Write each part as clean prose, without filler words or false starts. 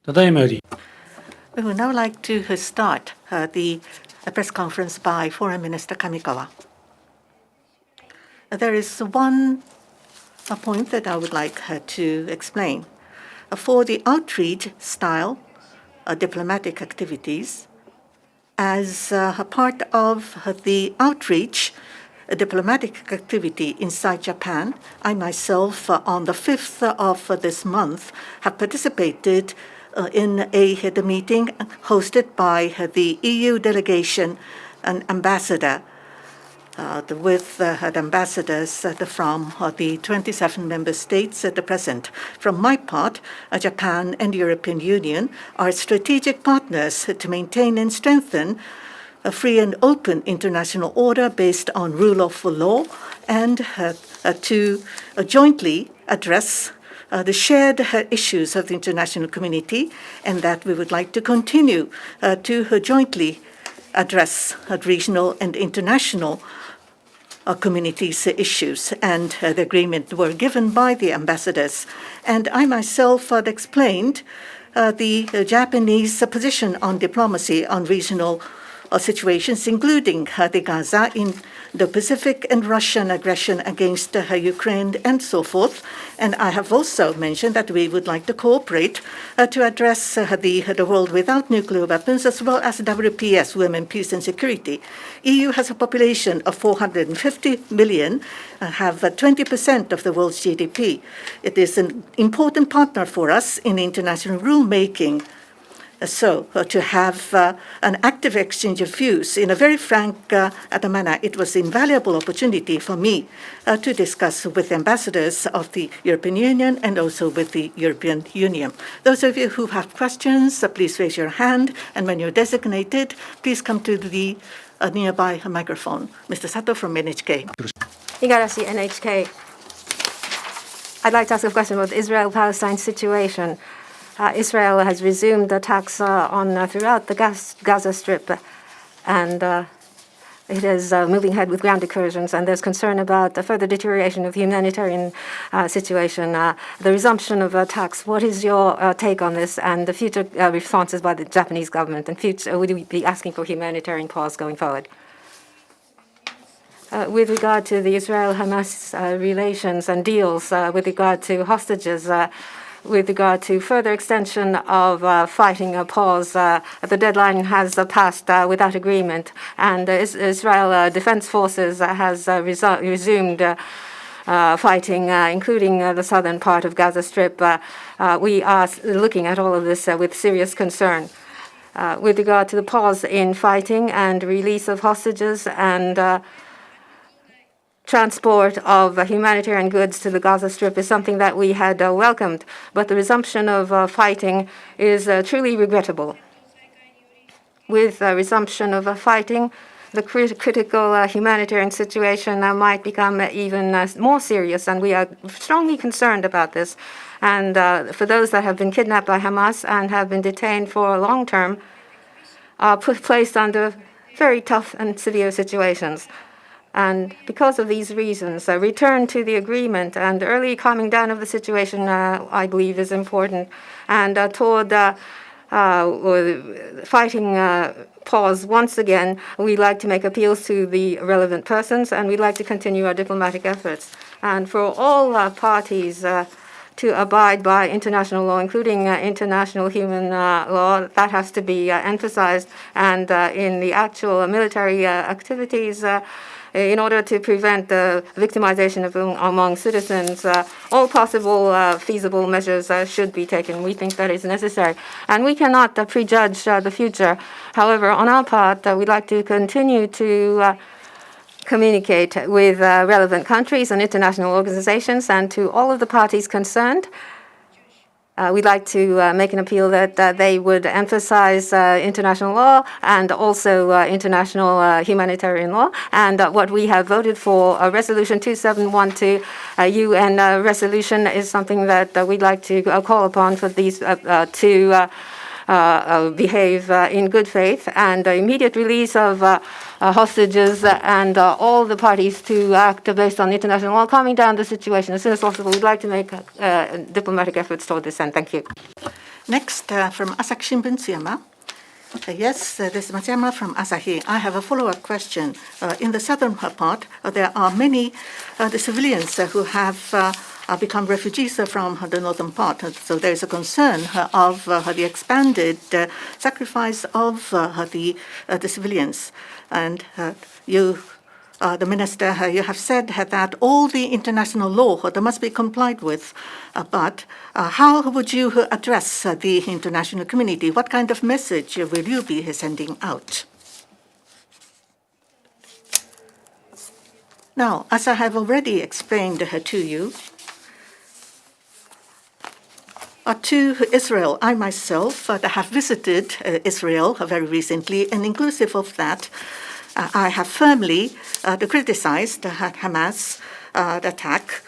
We would now like to start the press conference by Foreign Minister Kamikawa. There is one point that I would like to explain. For the outreach style diplomatic activities, as a part of the outreach diplomatic activity inside Japan, I myself, on the 5th of this month, have participated in the meeting hosted by the EU delegation and ambassador with the ambassadors from the 27 member states at the present. From my part, Japan and European Union are strategic partners to maintain and strengthen a free and open international order based on rule of law and to jointly address the shared issues of the international community, and that we would like to continue to jointly address regional and international communities' issues. And the agreement were given by the ambassadors. And I myself explained the Japanese position on diplomacy on regional situations, including the Gaza, in the Pacific, and Russian aggression against Ukraine, and so forth. And I have also mentioned that we would like to cooperate to address the world without nuclear weapons, as well as WPS, Women, Peace and Security. EU has a population of 450 million, have 20% of the world's GDP. It is an important partner for us in international rulemaking. So to have an active exchange of views in a very frank manner, it was an invaluable opportunity for me to discuss with ambassadors of the European Union and also with the European Union. Those of you who have questions, please raise your hand, and when you're designated, please come to the nearby microphone. Mr. Sato from NHK. Igarashi, NHK. I'd like to ask a question about the Israel-Palestine situation. Israel has resumed attacks throughout the Gaza Strip, and it is moving ahead with ground incursions, and there's concern about the further deterioration of the humanitarian situation, the resumption of attacks. What is your take on this and the future responses by the Japanese government? And would we be asking for humanitarian pause going forward? With regard to the Israel-Hamas relations and deals, with regard to hostages, with regard to further extension of fighting a pause, the deadline has passed without agreement, and Israel Defense Forces has resumed fighting, including the southern part of Gaza Strip. We are looking at all of this with serious concern. With regard to the pause in fighting and release of hostages and transport of humanitarian goods to the Gaza Strip is something that we had welcomed, but the resumption of fighting is truly regrettable. With resumption of fighting, the critical humanitarian situation might become even more serious, and we are strongly concerned about this. And for those that have been kidnapped by Hamas and have been detained for long term, are placed under very tough and severe situations. And because of these reasons, a return to the agreement and early calming down of the situation, I believe, is important. And toward fighting pause, once again, we'd like to make appeals to the relevant persons, and we'd like to continue our diplomatic efforts. And for all parties to abide by international law, including international human law, that has to be emphasized. And in the actual military activities, in order to prevent the victimization among citizens, all possible feasible measures should be taken. We think that is necessary. And we cannot prejudge the future. However, on our part, we'd like to continue to communicate with relevant countries and international organizations and to all of the parties concerned. We'd like to make an appeal that they would emphasize international law and also international humanitarian law. And what we have voted for, Resolution 2712, UN resolution, is something that we'd like to call upon for these to behave in good faith, and immediate release of hostages and all the parties to act based on international law, calming down the situation as soon as possible. We'd like to make diplomatic efforts toward this end. Thank you. Next, from Asahi Shimbun, Tsuyama. Yes, this is Matsuyama from Asahi. I have a follow-up question. In the southern part, there are many the civilians who have become refugees from the northern part. So there is a concern of the expanded sacrifice of the civilians. And you, the minister, you have said that all the international law that must be complied with. But how would you address the international community? What kind of message will you be sending out? Now, as I have already explained to you, to Israel, I myself have visited Israel very recently, and inclusive of that, I have firmly criticized Hamas attack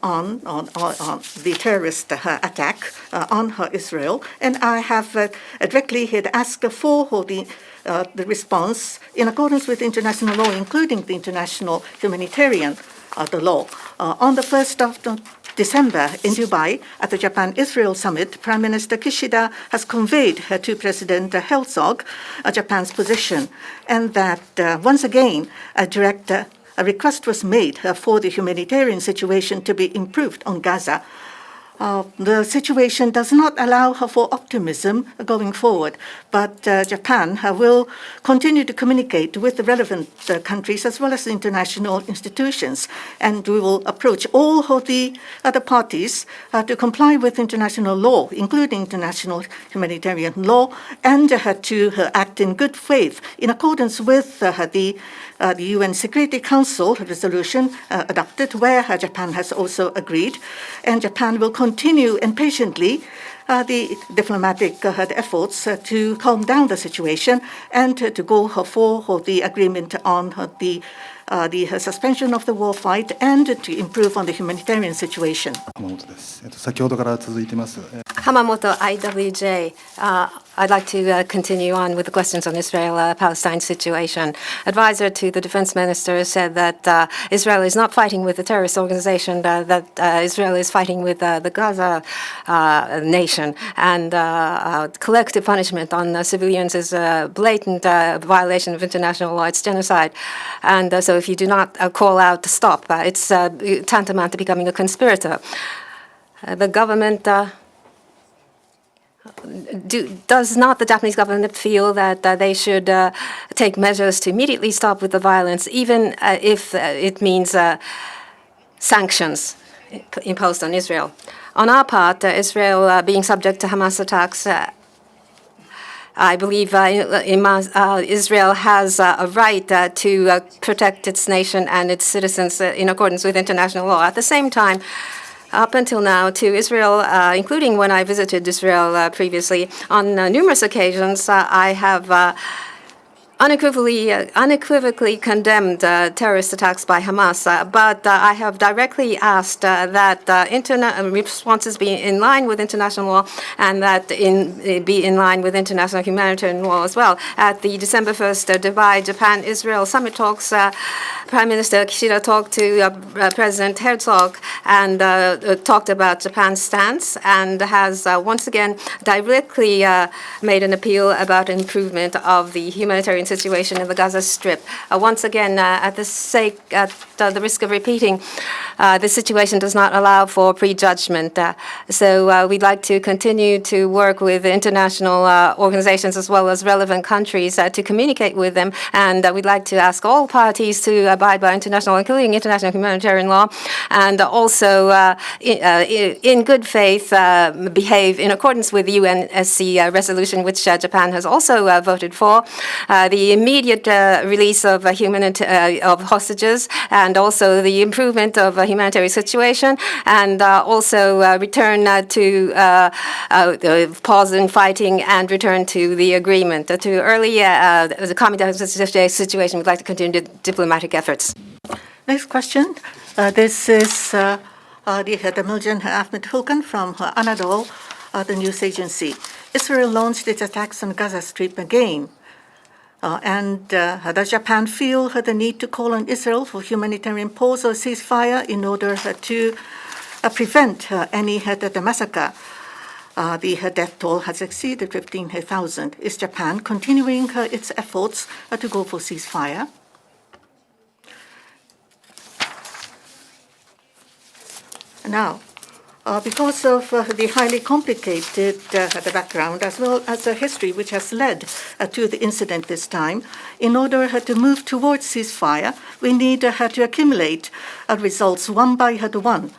on the terrorist attack on Israel, and I have directly asked for the response in accordance with international law, including the international humanitarian the law. On the 1st of December in Dubai at the Japan-Israel summit, Prime Minister Kishida has conveyed to President Herzog Japan's position, and that once again a request was made for the humanitarian situation to be improved on Gaza. The situation does not allow for optimism going forward, but Japan will continue to communicate with the relevant countries as well as the international institutions, and we will approach all of the other parties to comply with international law, including international humanitarian law, and to act in good faith in accordance with the UN Security Council resolution adopted, where Japan has also agreed, and Japan will continue impatiently the diplomatic efforts to calm down the situation and to go for the agreement on the suspension of the war fight and to improve on the humanitarian situation. 先ほどから続いてます。Hamamoto, IWJ. I'd like to continue on with the questions on Israel-Palestine situation. Advisor to the defense minister said that Israel is not fighting with the terrorist organization, that Israel is fighting with the Gaza nation. And collective punishment on civilians is a blatant violation of international law. It's genocide. And so if you do not call out to stop, it's tantamount to becoming a conspirator. The government... does not the Japanese government feel that they should take measures to immediately stop with the violence, even if it means sanctions imposed on Israel? On our part, Israel being subject to Hamas attacks, I believe Israel has a right to protect its nation and its citizens in accordance with international law. At the same time, up until now, to Israel, including when I visited Israel previously, on numerous occasions, I have unequivocally condemned terrorist attacks by Hamas, but I have directly asked that responses be in line with international law and that be in line with international humanitarian law as well. At the December 1st Dubai Japan-Israel summit talks, Prime Minister Kishida talked to President Herzog and talked about Japan's stance and has once again directly made an appeal about improvement of the humanitarian situation in the Gaza Strip. Once again, at the risk of repeating, the situation does not allow for prejudgment. So we'd like to continue to work with international organizations as well as relevant countries to communicate with them. And we'd like to ask all parties to abide by international, including international humanitarian law, and also in good faith behave in accordance with the UNSC resolution, which Japan has also voted for. The immediate release of of hostages, and also the improvement of a humanitarian situation, and also return to pause in fighting and return to the agreement. To early the Kamikawa situation, we'd like to continue diplomatic efforts. Next question. This is the Miljan Ahmed Hulkan from Anadolu, the news agency. Israel launched its attacks on Gaza Strip again. Does Japan feel the need to call on Israel for humanitarian pause or ceasefire in order to prevent any massacre? the death toll has exceeded 15,000. Is Japan continuing its efforts to go for ceasefire? Now, because of the highly complicated the background as well as the history which has led to the incident this time, in order to move towards ceasefire, we need to accumulate results one by one.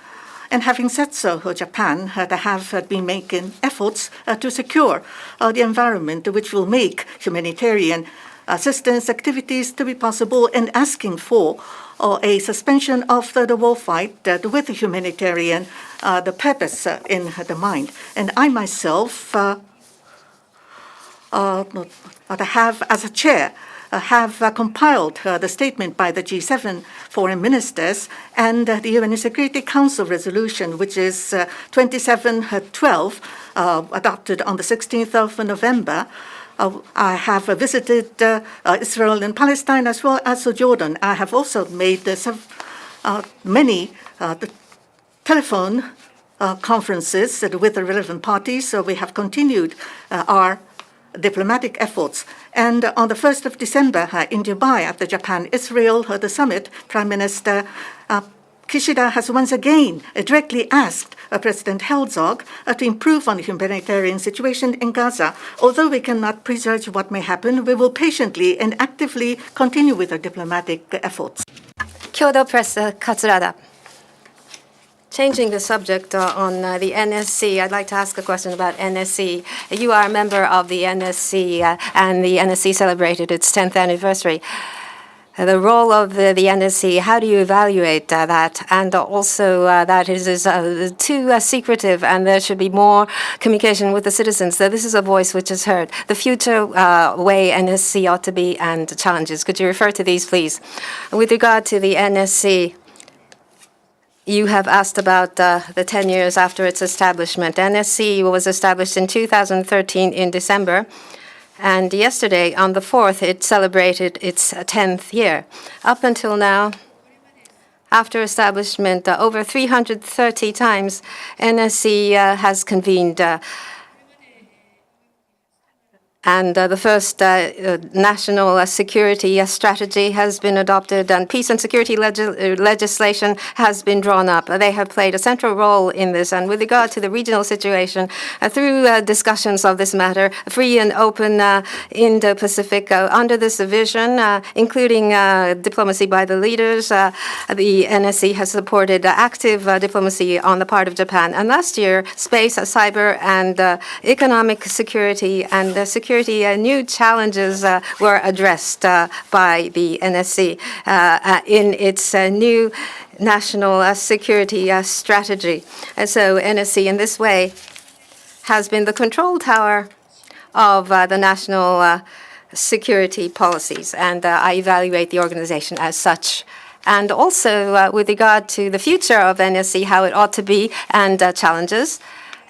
And having said so, Japan have been making efforts to secure the environment which will make humanitarian assistance activities to be possible, and asking for a suspension of the war fight with the humanitarian the purpose in the mind. And I myself have, as a chair, have compiled the statement by the G7 foreign ministers and the UN Security Council resolution, which is 2712, adopted on the 16th of November. I have visited Israel and Palestine as well as Jordan. I have also made many telephone conferences with the relevant parties. So we have continued our diplomatic efforts. And on the 1st of December in Dubai at the Japan-Israel the summit, Prime Minister Kishida has once again directly asked President Herzog to improve on the humanitarian situation in Gaza. Although we cannot prejudge what may happen, we will patiently and actively continue with our diplomatic efforts. Kyodo Press, Katsurada. Changing the subject on the NSC, I'd like to ask a question about NSC. You are a member of the NSC, and the NSC celebrated its 10th anniversary. The role of the NSC, how do you evaluate that? And also that it is too secretive, and there should be more communication with the citizens. So this is a voice which is heard. The future way NSC ought to be and challenges. Could you refer to these, please? With regard to the NSC, you have asked about the 10 years after its establishment. NSC was established in 2013 in December. And yesterday, on the 4th, it celebrated its 10th year. Up until now, after establishment, over 330 times, NSC has convened. And the first national security strategy has been adopted, and peace and security legislation has been drawn up. They have played a central role in this. And with regard to the regional situation, through discussions of this matter, free and open Indo-Pacific, under this vision, including diplomacy by the leaders, the NSC has supported active diplomacy on the part of Japan. And last year, space, cyber, and economic security and security new challenges were addressed by the NSC in its new national security strategy. And so NSC in this way has been the control tower of the national security policies, and I evaluate the organization as such. And also with regard to the future of NSC, how it ought to be and challenges,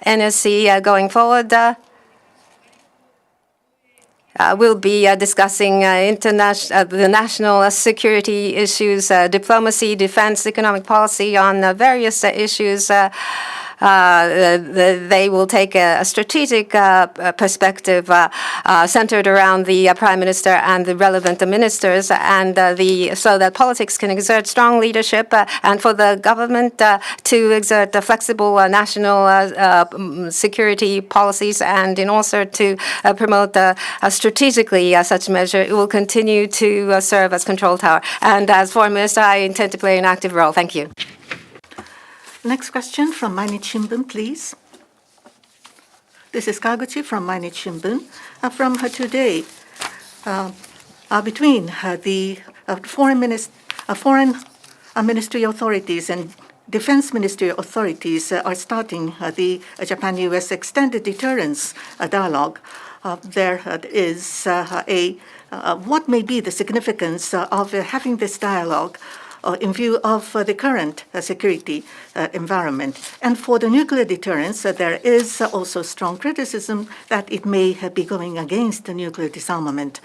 NSC going forward we'll be discussing the national security issues, diplomacy, defense, economic policy on various issues. They will take a strategic perspective centered around the Prime Minister and the relevant ministers, and so that politics can exert strong leadership, and for the government to exert flexible national security policies, and in order to promote strategically such measure, it will continue to serve as control tower. And as Foreign Minister, I intend to play an active role. Thank you. Next question from Mainichi Shimbun, please. This is Kaguchi from Mainichi Shimbun. From today, between the foreign ministry authorities and defense ministry authorities are starting the Japan-U.S. extended deterrence dialogue. There is what may be the significance of having this dialogue in view of the current security environment. And for the nuclear deterrence, there is also strong criticism that it may be going against the nuclear disarmament.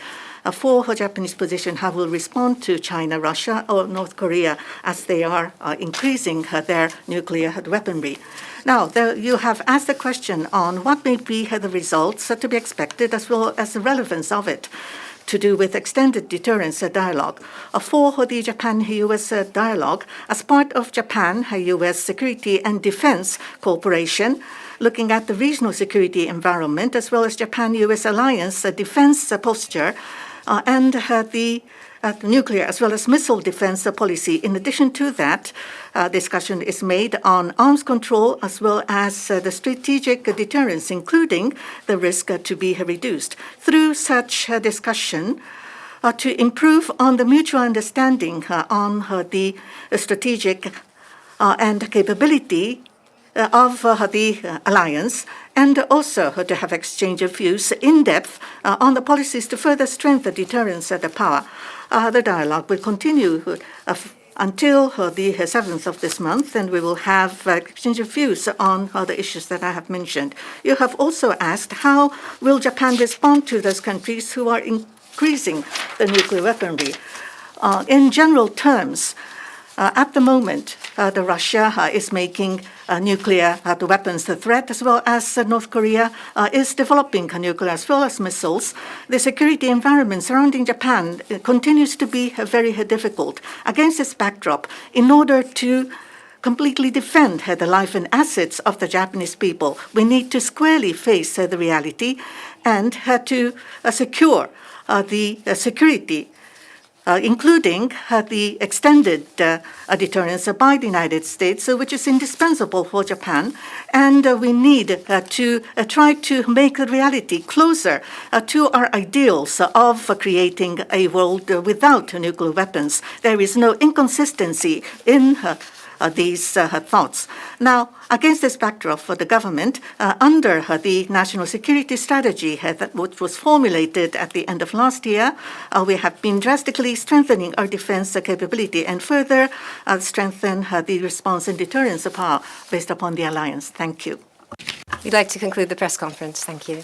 For the Japanese position, how will respond to China, Russia, or North Korea as they are increasing their nuclear weaponry? Now, you have asked the question on what may be the results to be expected as well as the relevance of it to do with extended deterrence dialogue. For the Japan-U.S. dialogue, as part of Japan-U.S. security and defense cooperation, looking at the regional security environment as well as Japan-U.S. alliance defense posture and the nuclear as well as missile defense policy. In addition to that, discussion is made on arms control as well as the strategic deterrence, including the risk to be reduced. Through such discussion, to improve on the mutual understanding on the strategic and capability of the alliance, and also to have exchange of views in depth on the policies to further strengthen deterrence at the power. The dialogue will continue until the 7th of this month, and we will have exchange of views on the issues that I have mentioned. You have also asked how will Japan respond to those countries who are increasing the nuclear weaponry. In general terms, at the moment, Russia is making nuclear weapons a threat, as well as North Korea is developing nuclear as well as missiles. The security environment surrounding Japan continues to be very difficult. Against this backdrop, in order to completely defend the life and assets of the Japanese people, we need to squarely face the reality and to secure the security, including the extended deterrence by the United States, which is indispensable for Japan. And we need to try to make the reality closer to our ideals of creating a world without nuclear weapons. There is no inconsistency in these thoughts. Now, against this backdrop, for the government, under the national security strategy which was formulated at the end of last year, we have been drastically strengthening our defense capability and further strengthen the response and deterrence power based upon the alliance. Thank you. We'd like to conclude the press conference. Thank you.